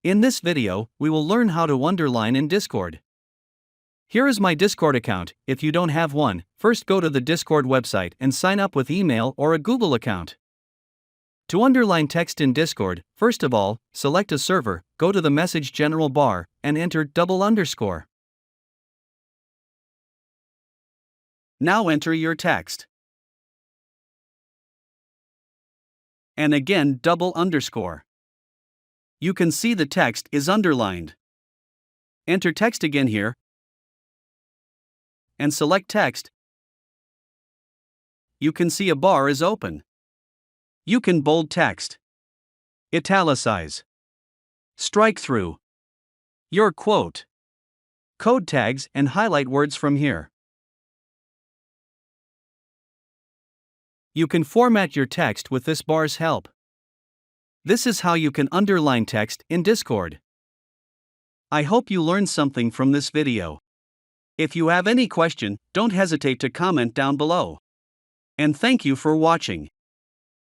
In this video, we will learn how to underline in Discord. Here is my Discord account. If you don't have one, first go to the Discord website and sign up with email or a Google account. To underline text in Discord, first of all, select a server, go to the message general bar, and enter _. Now enter your text. And again _. You can see the text is underlined. Enter text again here and select text. You can see a bar is open. You can bold text, italicize, strike through your quote, code tags, and highlight words from here. You can format your text with this bar's help. This is how you can underline text in Discord. I hope you learned something from this video. If you have any question, don't hesitate to comment down below. And thank you for watching.